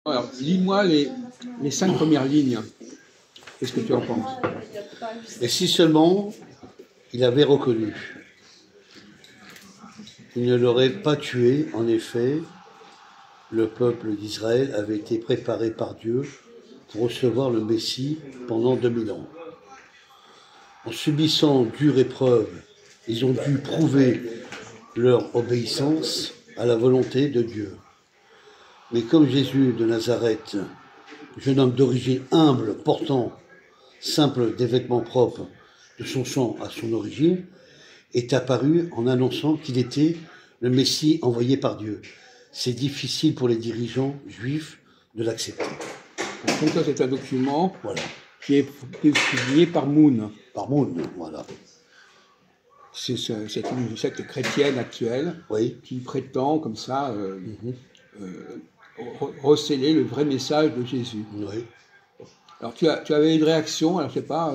Alors, lis-moi les 5 premières lignes. Qu'est-ce que tu en penses? Et si seulement il avait reconnu, il ne l'aurait pas tué. En effet, le peuple d'Israël avait été préparé par Dieu pour recevoir le Messie pendant 2000 ans. En subissant dure épreuve, ils ont dû prouver leur obéissance à la volonté de Dieu. Mais comme Jésus de Nazareth, jeune homme d'origine humble, portant simple des vêtements propres de son sang à son origine, est apparu en annonçant qu'il était le Messie envoyé par Dieu. C'est difficile pour les dirigeants juifs de l'accepter. Donc ça, c'est un document Voilà. qui est publié par Moon. Par Moon, voilà. C'est une secte chrétienne actuelle Oui. qui prétend comme ça recéler le vrai message de Jésus. Oui. Alors tu avais une réaction, alors je sais pas,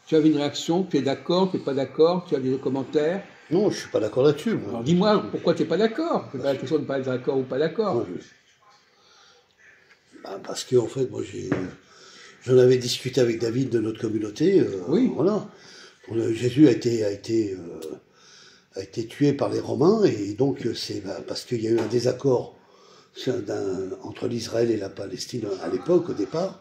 tu avais une réaction, tu es d'accord, tu n'es pas d'accord, tu as des commentaires? Non, je ne suis pas d'accord là-dessus. Alors dis-moi pourquoi tu n'es pas d'accord. C'est pas la question de ne pas être d'accord ou pas d'accord. Parce que en fait, moi j'en avais discuté avec David de notre communauté. Oui. Voilà. Jésus a été tué par les Romains, et donc c'est parce qu'il y a eu un désaccord entre l'Israël et la Palestine à l'époque, au départ.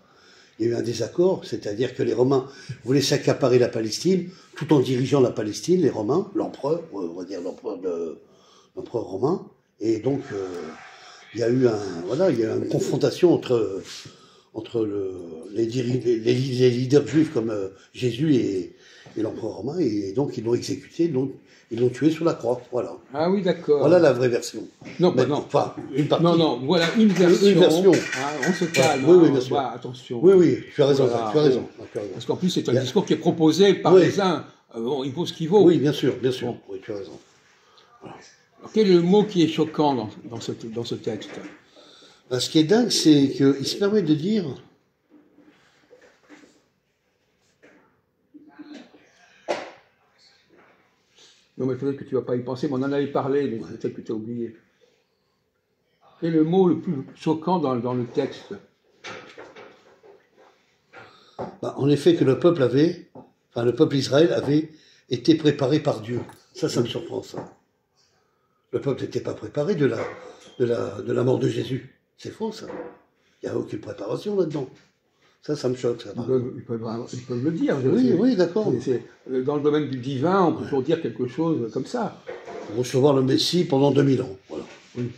Il y a eu un désaccord, c'est-à-dire que les Romains voulaient s'accaparer la Palestine, tout en dirigeant la Palestine, les Romains, l'empereur, on va dire l'empereur romain, et donc il y a eu une confrontation entre les leaders juifs comme Jésus et l'empereur romain, et donc ils l'ont exécuté, donc ils l'ont tué sur la croix, voilà. Ah oui, d'accord. Voilà la vraie version. Non, mais, non. Enfin, une partie. Non, voilà une version. Une version. Ah, on se calme. Oui, bien sûr. Attention. Oui, tu as raison, Voilà. tu as raison. Parce qu'en plus, c'est un discours qui est proposé par les uns. Il vaut ce qu'il vaut. Oui, bien sûr. Bon. Oui, tu as raison. Voilà. Alors, quel est le mot qui est choquant dans ce texte? Ce qui est dingue, c'est qu'il se permet de dire... Non, mais peut-être que tu ne vas pas y penser, mais on en avait parlé, mais peut-être que tu as oublié. Quel est le mot le plus choquant dans le texte? En effet, que le peuple Israël avait été préparé par Dieu. Ça me surprend, ça. Le peuple n'était pas préparé de la mort de Jésus. C'est faux, ça. Il n'y a aucune préparation là-dedans. Ça me choque. Ça. Ils peuvent le dire. Oui, d'accord. Dans le domaine du divin, on peut toujours dire quelque chose comme ça. Pour recevoir le Messie pendant 2000 ans. Voilà. Oui.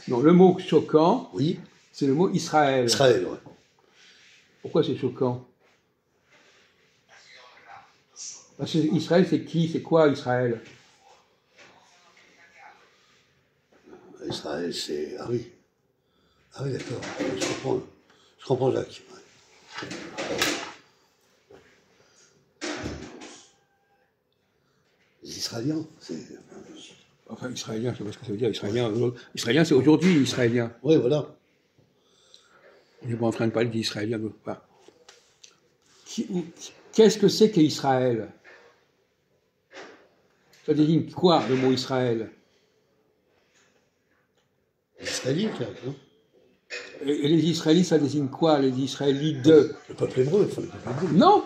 Non, le mot choquant, oui, c'est le mot Israël. Israël, oui. Pourquoi c'est choquant? Parce que Israël, c'est qui? C'est quoi Israël? Israël, c'est... Ah oui, d'accord. Je comprends Jacques. Les Israéliens, c'est... Enfin, Israélien, je ne sais pas ce que ça veut dire. Israélien, c'est aujourd'hui, Israélien. Oui, voilà. On n'est pas en train de parler d'Israélien. Qu'est-ce que c'est qu'Israël? Ça désigne quoi, le mot Israël? Les Israéliens, non? Et les Israélites, ça désigne quoi, les Israélites Le peuple hébreu, le peuple hébreu. Non.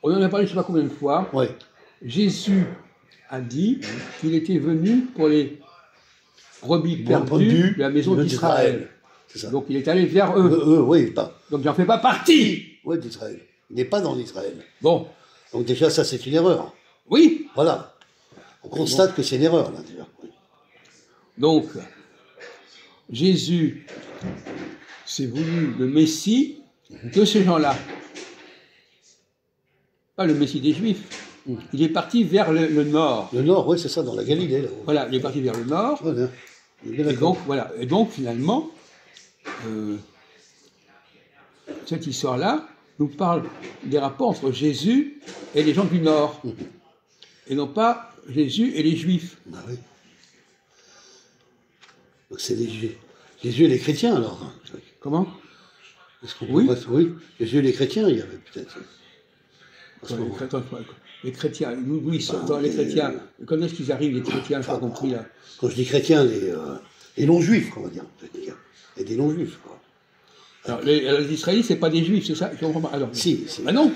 On en a parlé je ne sais pas combien de fois. Oui. Jésus a dit qu'il était venu pour les brebis perdues de la maison d'Israël. Donc il est allé vers eux. Oui, Donc j'en fais pas partie. Oui, d'Israël. Il n'est pas dans l'Israël. Bon. Donc déjà, ça, c'est une erreur. Oui. Voilà. On constate que c'est une erreur, là, déjà. Oui. Donc, Jésus, c'est voulu le Messie de ces gens-là. Pas le Messie des Juifs. Il est parti vers le nord. Le nord, oui, c'est ça, dans la Galilée. Là. Voilà, il est parti vers le nord. Voilà. Et donc, finalement, cette histoire-là nous parle des rapports entre Jésus et les gens du nord. Et non pas Jésus et les Juifs. Ah oui. Donc c'est Jésus et les chrétiens, alors. Comment? Oui. Jésus et les chrétiens, il y avait peut-être. Les chrétiens, nous ils sont dans les chrétiens. Quand est-ce qu'ils arrivent, les chrétiens, je n'ai pas compris là. Quand je dis chrétiens, les non-juifs, on va dire. Et des non-juifs, quoi. Alors, les Israélites, c'est pas des juifs, c'est ça? Alors, si. Ah non.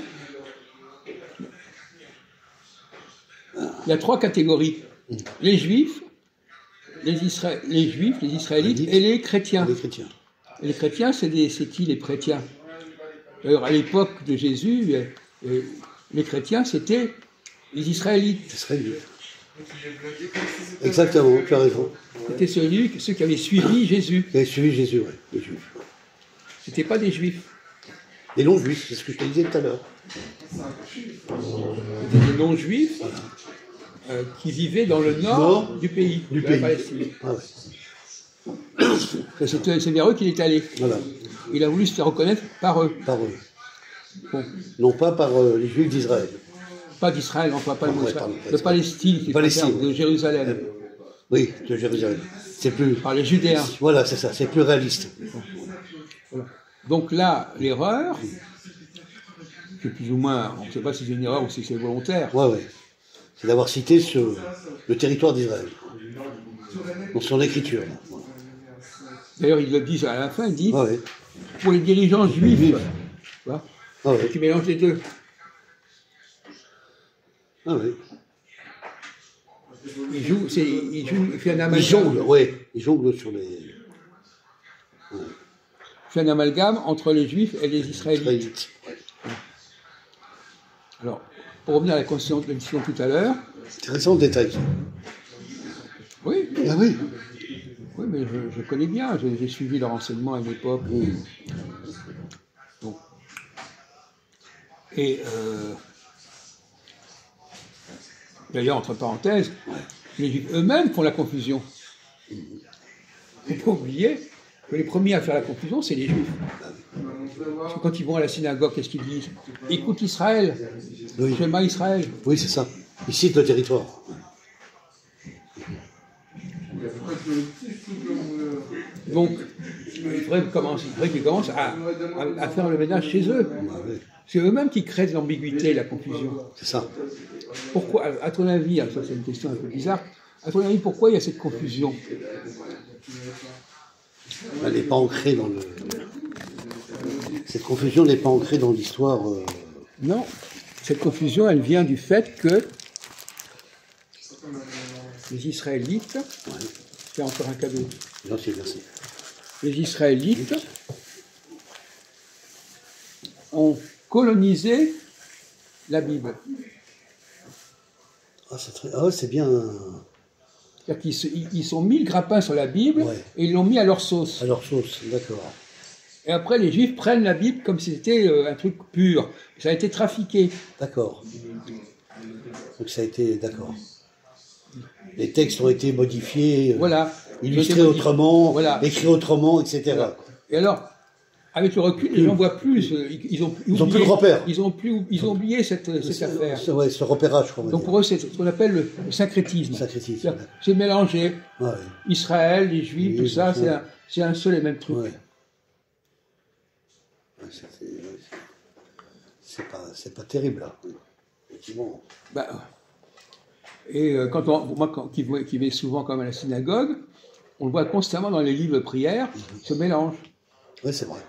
Il y a 3 catégories. Les juifs, les Israélites et les chrétiens. Et les chrétiens, c'est qui les chrétiens? D'ailleurs, à l'époque de Jésus, les chrétiens, c'était les Israélites. Exactement, tu as raison. C'était ceux qui avaient suivi Jésus. Qui avaient suivi Jésus, oui, les juifs. C'était pas des juifs. Des non-juifs, c'est ce que je te disais tout à l'heure. C'était des non-juifs qui vivaient dans le nord du pays, de la Palestine. Ah ouais. C'est vers eux qu'il est allé. Voilà. Il a voulu se faire reconnaître par eux. Par eux. Bon. Non pas par les Juifs d'Israël. Pas d'Israël, on ne parle pas le mot Israël. De Palestine, de Jérusalem. Oui, de Jérusalem. C'est plus. Par les Judéens. Voilà, c'est ça, c'est plus réaliste. Voilà. Donc là, l'erreur, c'est plus ou moins, on ne sait pas si c'est une erreur ou si c'est volontaire. Oui. C'est d'avoir cité le territoire d'Israël. Dans son écriture. D'ailleurs, ils le disent à la fin, ils disent, pour les dirigeants juifs, qui mélangent les deux. Ah oui. Il fait un amalgame. Ils jonglent sur les... Il fait un amalgame entre les juifs et les israélites. Alors, pour revenir à la constitution tout à l'heure... Intéressant le détail. Oui. Ah oui. Oui, mais je connais bien, j'ai suivi leur enseignement à une époque. Bon. Et d'ailleurs, entre parenthèses, les Juifs eux-mêmes font la confusion. Il ne faut pas oublier que les premiers à faire la confusion, c'est les Juifs. Parce que quand ils vont à la synagogue, qu'est-ce qu'ils disent? Écoute Israël, Shema Israël. Oui, c'est ça. Ils citent le territoire. Donc, il faudrait qu'ils commencent à faire le ménage chez eux. C'est eux-mêmes qui créent l'ambiguïté, la confusion. C'est ça. Pourquoi, à ton avis, ça c'est une question un peu bizarre, à ton avis, pourquoi il y a cette confusion? Elle n'est pas ancrée dans le... Cette confusion n'est pas ancrée dans l'histoire. Non, cette confusion, elle vient du fait que les Israélites... C'est encore un cadeau. Merci. Les Israélites ont colonisé la Bible. C'est bien. C'est-à-dire qu'ils ont mis le grappin sur la Bible et ils l'ont mis à leur sauce. À leur sauce, d'accord. Et après, les Juifs prennent la Bible comme si c'était un truc pur. Ça a été trafiqué. D'accord. Donc ça a été... D'accord. Les textes ont été modifiés, illustrés autrement, écrits autrement, etc. Voilà. Et alors, avec le recul, les gens voient plus. Ils ont plus le repère. Ils ont oublié cette affaire. Ce repérage, je crois. Donc pour eux, c'est ce qu'on appelle le syncrétisme. C'est mélangé. Israël, les Juifs, tout ça, c'est un seul et même truc. C'est pas terrible, là. Effectivement. Et qui vais souvent comme à la synagogue, on le voit constamment dans les livres de prière, ce mélange. Oui, c'est vrai.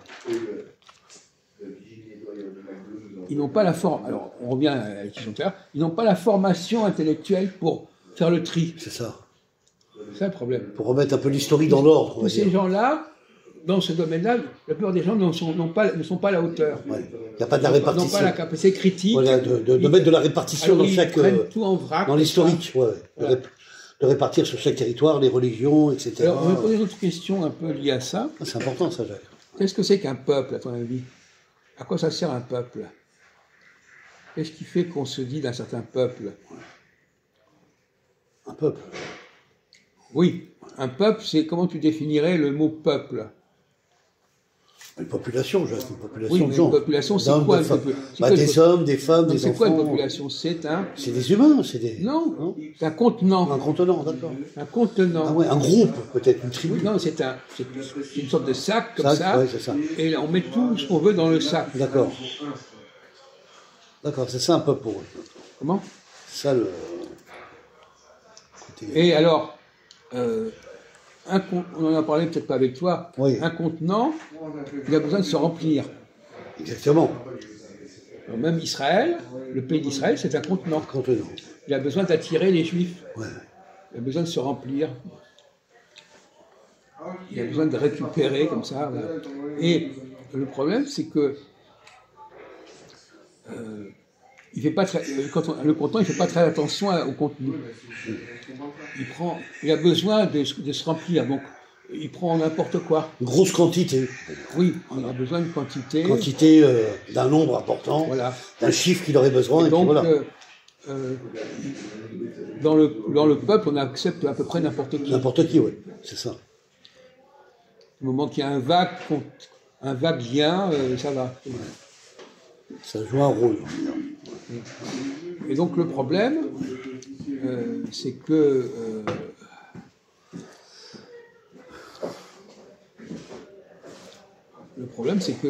Ils n'ont pas la forme. Alors, on revient à la question de tout à l'heure. Ils n'ont pas la formation intellectuelle pour faire le tri. C'est ça. C'est ça le problème. Pour remettre un peu l'historique dans l'ordre. Tous ces gens-là, dans ce domaine-là, la plupart des gens ne sont pas à la hauteur. Il n'y a pas de la répartition. Ils n'ont pas la capacité critique. Voilà, de mettre de la répartition dans chaque... tout en vrac. Dans l'historique, de répartir sur chaque territoire les religions, etc. Alors, on va poser une autre question un peu liée à ça. C'est important, ça, Jacques. Qu'est-ce que c'est qu'un peuple, à ton avis? À quoi ça sert un peuple? Qu'est-ce qui fait qu'on se dit d'un certain peuple? Un peuple? Oui, un peuple, c'est comment tu définirais le mot peuple? Une population, Jacques, une population de gens. Une population, c'est quoi une population? Des hommes, des femmes, des enfants. C'est quoi une population? C'est des humains, c'est des... Non, c'est un contenant. Un contenant, d'accord. Un contenant. Ah ouais, un groupe, peut-être, une tribu. Non, c'est une sorte de sac, comme ça. Ouais, c'est ça. Et là, on met tout ce qu'on veut dans le sac. D'accord. D'accord, c'est ça un peuple pour eux. Comment? Ça, le... Et alors, on en a parlé peut-être pas avec toi, oui. Un contenant, il a besoin de se remplir. Exactement. Alors même Israël, le pays d'Israël, c'est un contenant. Contenant. Il a besoin d'attirer les Juifs. Ouais. Il a besoin de se remplir. Il a besoin de récupérer comme ça. Voilà. Et le problème, c'est que il fait pas très, le contenant, il fait pas très attention au contenu. Il a besoin de se remplir. Donc, il prend n'importe quoi. Une grosse quantité. Oui, on a besoin de quantité. Quantité d'un nombre important, voilà. D'un chiffre qu'il aurait besoin. Et donc, voilà. dans le peuple, on accepte à peu près n'importe qui. N'importe qui, oui, c'est ça. Au moment qu'il y a un vague lien, ça va. Ouais. Ça joue un rôle. Et donc le problème, c'est que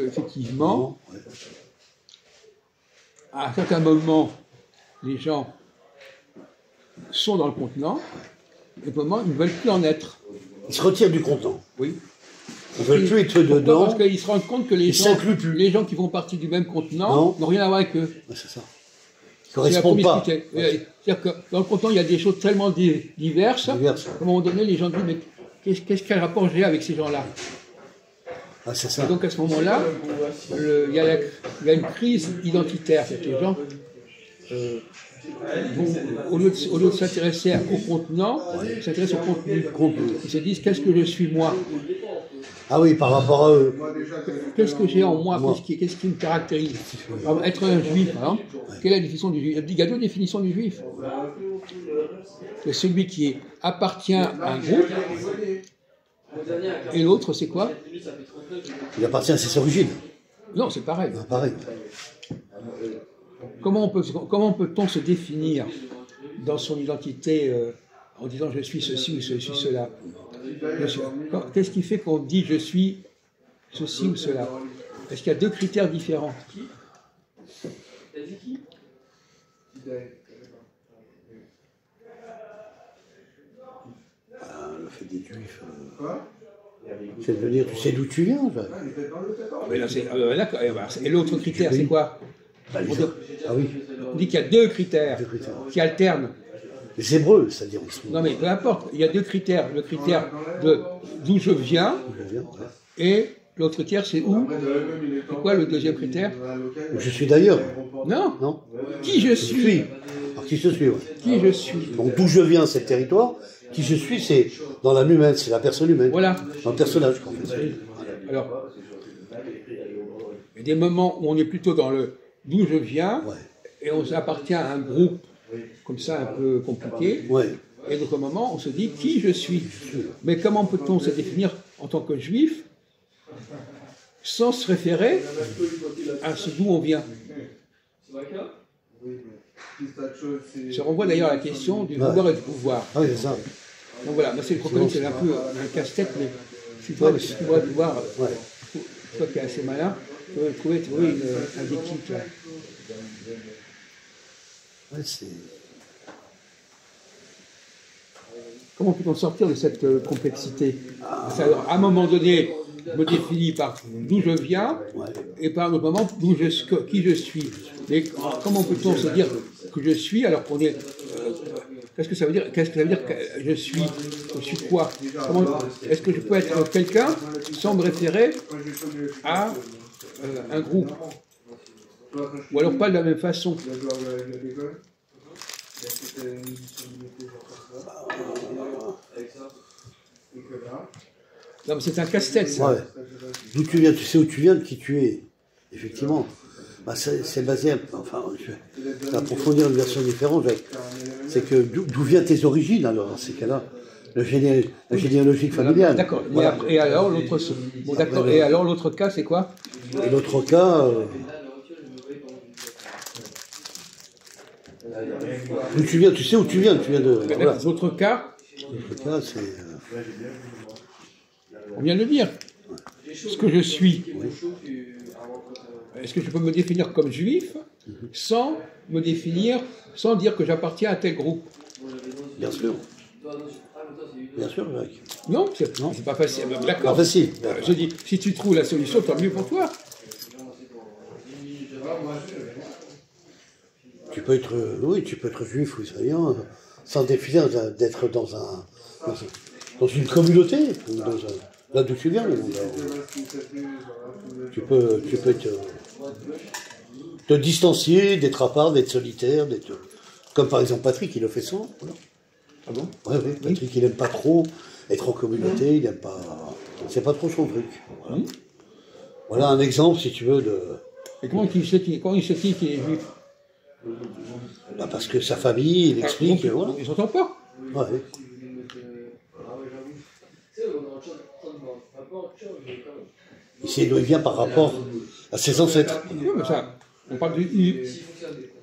effectivement, à un certain moment, les gens sont dans le contenant, et au moment, ils ne veulent plus en être. Ils se retirent du contenant. Oui. Ils ne veulent plus être dedans. Parce qu'ils se rendent compte que les gens qui font partie du même contenant n'ont rien à voir avec eux. Ouais, c'est ça. Ils ne correspondent pas. C'est-à-dire que dans le contenant, il y a des choses tellement diverses. À un moment donné, les gens disent, mais quel rapport j'ai avec ces gens-là? Ah, c'est ça. Et donc à ce moment-là, il y a une crise identitaire. C'est que les gens, au lieu de s'intéresser au contenant, ils s'intéressent au contenu. Ils se disent, qu'est-ce que je suis moi? Ah oui, par rapport à eux. Qu'est-ce que j'ai en moi? Qu'est-ce qui me caractérise? Être un juif, par exemple, quelle est la définition du juif? Il y a deux définitions du juif. C'est celui qui appartient à un groupe, et l'autre, c'est quoi? Il appartient à ses origines. Non, c'est pareil. Ah, pareil. Comment peut-on se définir dans son identité en disant je suis ceci ou je suis cela? Qu'est-ce qui fait qu'on dit je suis ceci ou cela? Est-ce qu'il y a deux critères différents? Le fait des juifs. C'est de dire, tu sais d'où tu viens. Mais là, et l'autre critère, c'est quoi? Ah oui. On dit qu'il y a deux critères qui alternent. Les Hébreux, c'est-à-dire. Non, mais peu importe. Il y a deux critères. Le critère de d'où je viens, et l'autre critère, c'est où? C'est quoi le deuxième critère? Où je suis d'ailleurs. Non. Non. Qui je suis? Alors, qui je suis, oui. Qui je suis. Donc d'où je viens, c'est le territoire. Qui je suis, c'est dans l'âme humaine, c'est la personne humaine. Voilà. Dans le personnage, en fait. Alors, il y a des moments où on est plutôt dans le d'où je viens, et on appartient à un groupe comme ça un peu compliqué. Et d'autres moments, on se dit qui je suis. Mais comment peut-on se définir en tant que juif sans se référer à ce d'où on vient? Je renvoie d'ailleurs à la question du pouvoir et du pouvoir. Ah oui, c'est ça. Donc voilà, moi c'est le problème, c'est un peu un casse-tête, mais si tu dois pouvoir, toi qui es assez malin, tu dois trouver un déclic là. Comment peut-on sortir de cette complexité? À un moment donné, je me définis par d'où je viens, et par un autre moment, qui je suis. Mais comment peut-on se dire que je suis alors qu'on est... Qu'est-ce que ça veut dire? Qu'est-ce que ça veut dire que je suis quoi? Est-ce que je peux être quelqu'un sans me référer à un groupe? Ou alors pas de la même façon? Non, mais c'est un casse-tête, ça. D'où tu viens, tu sais où tu viens, de qui tu es. Effectivement. Bah, c'est basé, enfin, je vais approfondir une version différente. C'est que d'où viennent tes origines, alors, dans ces cas-là? La généalogie familiale. D'accord. Voilà. Et alors, l'autre cas, c'est quoi? Et l'autre cas... D'où tu viens, tu sais où tu viens de... Voilà. L'autre cas, c'est... On vient de le dire. Ce que je suis. Est-ce que je peux me définir comme juif sans me définir sans dire que j'appartiens à tel groupe. Bien sûr. Bien sûr, Jacques. Non, c'est pas facile. D'accord. Pas facile. Je dis, si tu trouves la solution, tant mieux pour toi. Tu peux être, oui, tu peux être juif ou israélien sans définir d'être dans une communauté, là d'où tu viens. Tu peux te distancier, d'être à part, d'être solitaire, comme par exemple Patrick, il le fait souvent. Voilà. Ah bon? Ouais, Patrick, il n'aime pas trop être en communauté, il n'aime pas. C'est pas trop son truc. Voilà. Voilà un exemple, si tu veux, de. Et comment il sait qu'il est juif? Bah parce que sa famille, il explique. Voilà. Ils s'entendent pas. Ouais. Il sait d'où il vient par rapport à ses ancêtres. Oui, mais ça, on parle du.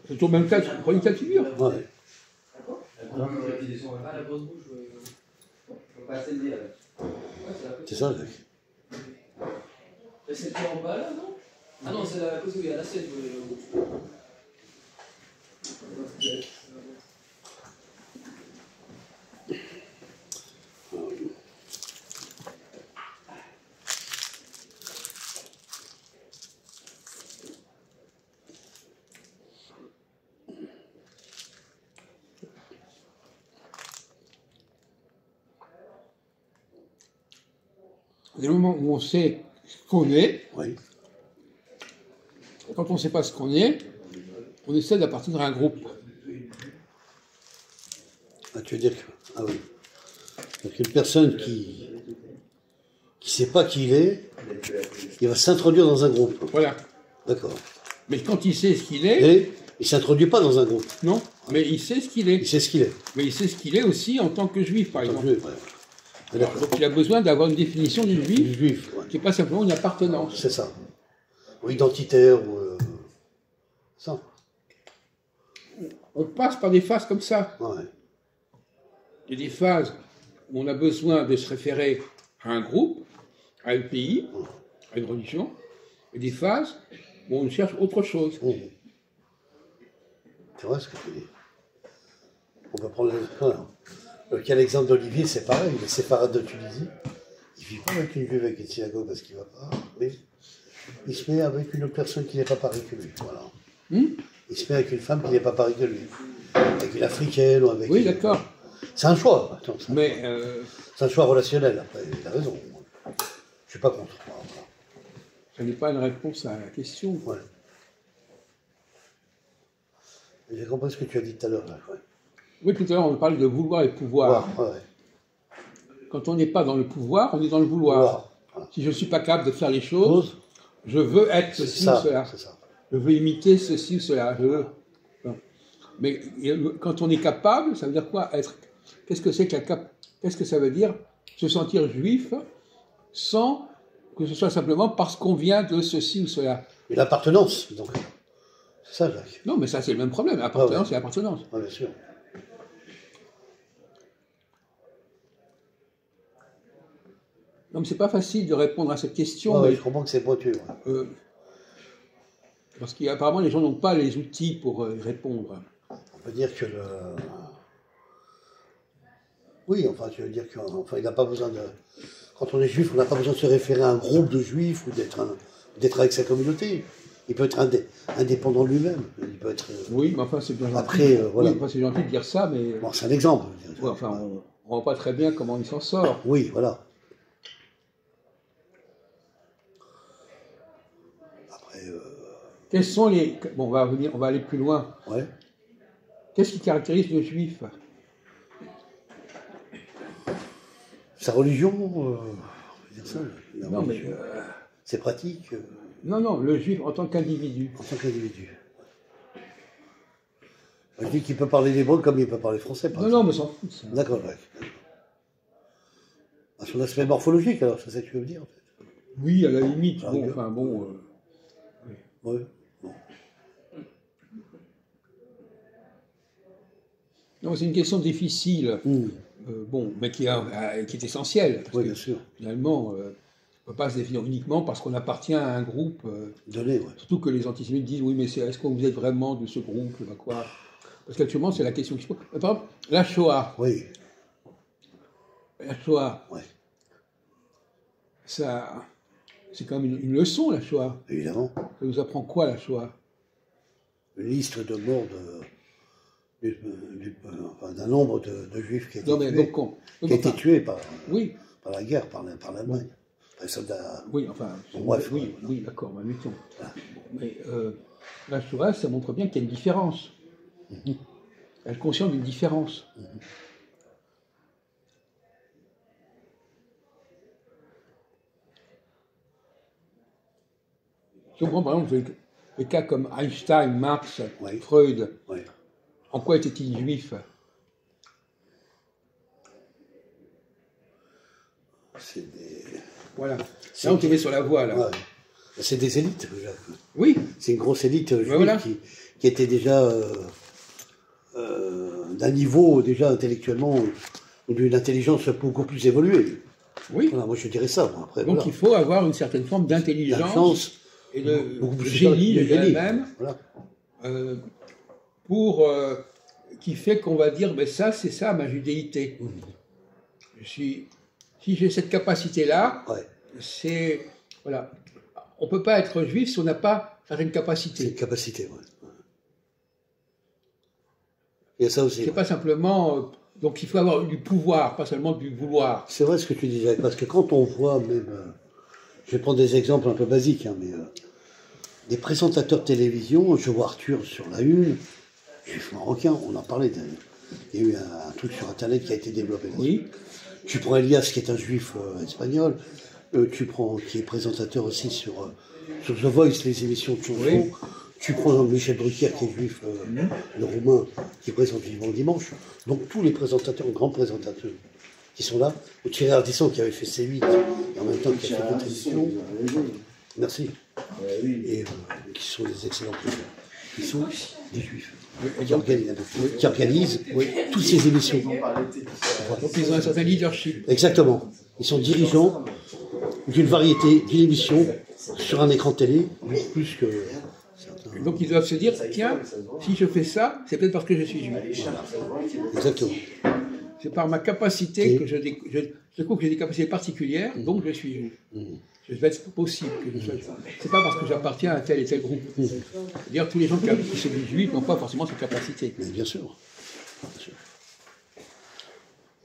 C'est toujours le même cas de figure. Ouais. C'est ça, Jacques. C'est en bas là, non? Ah non, c'est la cause où il y a l'assiette. Dès le moment où on sait ce qu'on est, Oui. quand on ne sait pas ce qu'on est, on essaie d'appartenir à un groupe. Ah, tu veux dire que. Ah oui. Donc une personne qui ne sait pas qui il est, il va s'introduire dans un groupe. Voilà. D'accord. Mais quand il sait ce qu'il est, Et il ne s'introduit pas dans un groupe. non, mais il sait ce qu'il Il est. sait ce qu'il est. Mais il sait ce qu'il est aussi en tant que juif, par exemple. Ouais. Alors, donc il a besoin d'avoir une définition du Du juif juif, ouais. qui n'est pas simplement une appartenance. C'est ça. Ou identitaire, ou. Ça. On passe par des phases comme ça. Ouais. Il y a des phases où on a besoin de se référer à un groupe, à un pays, à une religion, et des phases où on cherche autre chose. C'est vrai ce que tu dis. On peut prendre l'exemple d'Olivier, c'est pareil, il est séparate de Tunisie. Il ne vit pas avec une juive avec une synagogue parce qu'il ne va pas, mais il se met avec une autre personne qui n'est pas pareille que lui. Voilà. Il se met avec une femme qui n'est pas pareille que lui. Avec une africaine ou avec. Oui, d'accord. C'est un choix. Attends, Mais c'est un choix relationnel, après, il a raison. Je ne suis pas contre. Voilà. ce n'est pas une réponse à la question. Ouais. J'ai compris ce que tu as dit tout à l'heure. Là. Ouais. Oui, tout à l'heure, on parle de vouloir et pouvoir. Ouais. Quand on n'est pas dans le pouvoir, on est dans le vouloir. Voilà. Si je ne suis pas capable de faire les choses, je veux être ceci ou cela. C'est ça. Je veux imiter ceci ou cela. Je veux. Bon. Mais quand on est capable, ça veut dire quoi être? Qu'est-ce que c'est que qu'est-ce que ça veut dire se sentir juif sans que ce soit simplement parce qu'on vient de ceci ou cela? Et l'appartenance, donc. C'est ça, Jacques. Non, mais ça, c'est le même problème. Appartenance, c'est appartenance. Oui, bien sûr. Non, mais c'est pas facile de répondre à cette question. Ouais, mais, je comprends que c'est pointu. Ouais. Parce qu'apparemment, les gens n'ont pas les outils pour y répondre. On peut dire que Oui, enfin, tu veux dire qu'il n'a pas besoin de. Quand on est juif, on n'a pas besoin de se référer à un groupe de juifs ou d'être avec sa communauté. Il peut être indépendant de lui-même. Il peut être. Oui, mais enfin, c'est bien gentil. Après, voilà. Oui, enfin, c'est gentil de dire ça, mais. Bon, c'est un exemple. Ouais, enfin, on ne voit pas très bien comment il s'en sort. Oui, voilà. Après. Quels sont les. Bon, on va aller plus loin. Ouais. Qu'est-ce qui caractérise le juif? Sa religion, on peut dire ça. Non, mais. C'est pratique. Non, le juif en tant qu'individu. En tant qu'individu. Je dis qu'il peut parler l'hébreu comme il peut parler français. Non, mais s'en fout ça. D'accord, ouais. À son aspect morphologique, alors, c'est ça que tu veux me dire, en fait. Oui, à la limite. Ah, Bon, bien. enfin, bon. Oui. Bon. Non, c'est une question difficile. Bon, mais qui est essentielle. Parce Oui, que, bien sûr. finalement, ne peut pas se définir uniquement parce qu'on appartient à un groupe. Donné, ouais. Surtout que les antisémites disent oui, mais est-ce que vous êtes vraiment de ce groupe, quoi. Parce qu'actuellement, c'est la question qui se pose. Par exemple, la Shoah. Oui. La Shoah. Ouais. Ça, c'est quand même une leçon, la Shoah. Évidemment. Ça nous apprend quoi, la Shoah? Une liste de morts d'un nombre de juifs qui a été tués par la guerre, par l'Allemagne. Les soldats. Oui, enfin. Bref. Oui, d'accord, mais mettons. Mais la Shoah, ça montre bien qu'il y a une différence. Elle est consciente d'une différence. Si on prend par exemple les cas comme Einstein, Marx, Freud, en quoi étaient-ils juifs? C'est des... Voilà. Là, on te met sur la voie, là. Ouais. C'est des élites. Oui. C'est une grosse élite juive qui était déjà d'un niveau, déjà intellectuellement, ou d'une intelligence beaucoup plus évoluée. Oui. Voilà, moi, je dirais ça. Bon, après, donc, il faut avoir une certaine forme d'intelligence et de génie même, pour qui fait qu'on va dire, ben ça, c'est ça ma judéité. Si j'ai cette capacité-là, c'est... Voilà. On ne peut pas être juif si on n'a pas certaines capacités. C'est une capacité, oui. Il y a ça aussi. C'est pas simplement... donc il faut avoir du pouvoir, pas seulement du vouloir. C'est vrai ce que tu disais, parce que quand on voit même... je vais prendre des exemples un peu basiques, hein, mais... des présentateurs de télévision, je vois Arthur sur la une, juif marocain, on en parlait. Il y a eu un truc sur Internet qui a été développé. Oui. Tu prends Elias, qui est un juif espagnol, tu prends, qui est présentateur aussi sur The Voice, les émissions de chansons. Oui. Tu prends Michel Drucker, qui est juif, le roumain, qui présente Vivant Dimanche. Donc tous les présentateurs, grands présentateurs, qui sont là. Ou Thierry Ardisson, qui avait fait C8, et en même temps qui a fait d'autres émissions. Merci. Et qui sont des excellents présidents. Qui sont des juifs. Qui organisent toutes ces émissions. Donc ils ont un certain leadership. Exactement. Ils sont dirigeants d'une variété d'une émission sur un écran de télé, plus que... Donc ils doivent se dire, tiens, si je fais ça, c'est peut-être parce que je suis juif. Exactement. C'est par ma capacité que je trouve que j'ai des capacités particulières, donc je suis juif. Je vais être possible que je sois juif. C'est pas parce que j'appartiens à tel et tel groupe. D'ailleurs, tous les gens qui sont juifs n'ont pas forcément cette capacité. Mais bien sûr.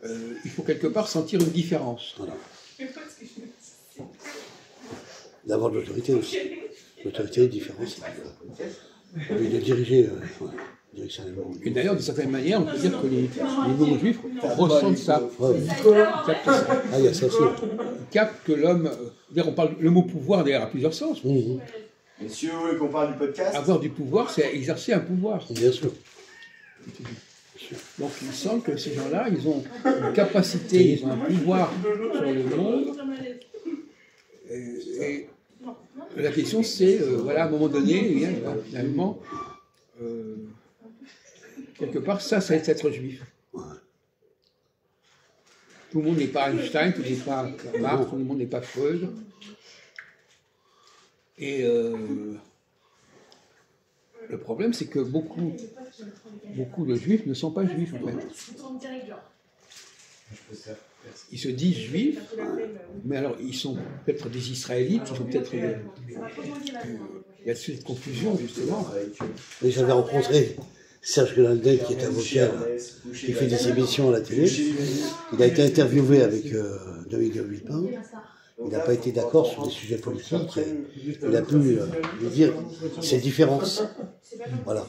Il faut quelque part sentir une différence. Voilà. D'avoir de l'autorité aussi. L'autorité, différence. Et de diriger directionnellement. Et d'ailleurs, d'une certaine manière, on peut dire que les non-juifs ressentent ça. Ah, il y a ça aussi. Ils captent que l'homme... on parle, le mot pouvoir, d'ailleurs, a plusieurs sens. Messieurs, vous voulez qu'on parle du podcast? Avoir du pouvoir, c'est exercer un pouvoir. Bien sûr. Donc, il semble que ces gens-là, ils ont une capacité, ils ont un pouvoir sur le monde. Et la question, c'est, voilà, à un moment donné, finalement, quelque part, ça c'est être juif. Tout le monde n'est pas Einstein, tout le monde n'est pas Marx, tout le monde n'est pas Freud. Et le problème, c'est que beaucoup de juifs ne sont pas juifs, en fait. Ils se disent juifs, mais alors ils sont peut-être des Israélites, ils sont peut-être... il y a cette confusion, justement. Et j'avais rencontré Serge Golandel, qui est avocat, qui fait des émissions à la télé. Il a été interviewé avec Dominique de Villepin. Il n'a pas été d'accord sur des sujets politiques. Il a pu lui dire ses différences. Voilà.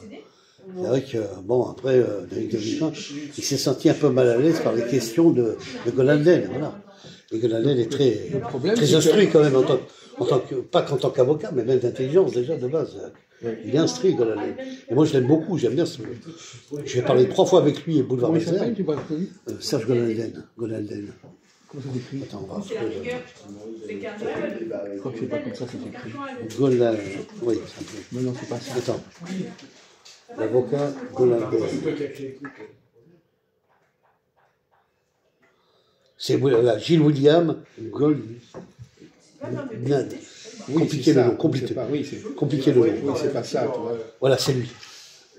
C'est vrai que, bon, après, Dominique de Villepin, il s'est senti un peu mal à l'aise par les questions de Golandel. Voilà. Et Golandel est très instruit quand même, pas qu'en tant qu'avocat, mais même d'intelligence déjà de base. Il est instruit, Golandel. Et moi, je l'aime beaucoup, j'aime bien ce... J'ai parlé 3 fois avec lui et Boulevard Désert. Serge Golandel. Comment ça s'écrit? Attends, on va C'est la rigueur. C'est carré. Je crois que c'est pas comme ça que ça s'écrit. Golandel. Oui, ça peut. Non, c'est pas ça. Attends. L'avocat Golandel. C'est Gilles William Gold. Gnad. Oui, Compliqué c'est le ça. nom, compliqué. C'est pas, oui, c'est Compliqué le nom. oui, c'est pas ça, tu vois. Voilà, c'est lui.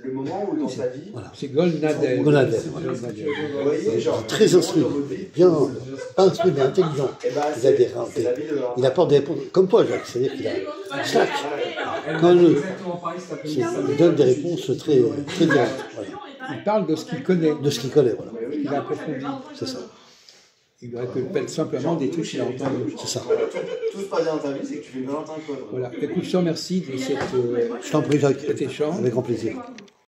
Le moment où dans sa vie, C'est Golnadel. Golnadel, Golnadel. vous voyez, genre. Très instruit, bien, pas instruit, mais intelligent. Eh ben, Il a des c'est la vie de leur. il apporte des réponses, comme toi, Jacques, c'est-à-dire qu'il a slack. Quand il donne des réponses très, très directes. Voilà. Il parle de ce qu'il connaît, De ce qu'il connaît, voilà. qu'il a approfondi. C'est ça. Il répète simplement des trucs qu'il a entendus. C'est ça. Tout se passe bien dans ta vie, c'est que tu fais Valentin Code. Voilà. Écoute, je te remercie de Je t'en prie, Jacques, cet échange. avec grand plaisir.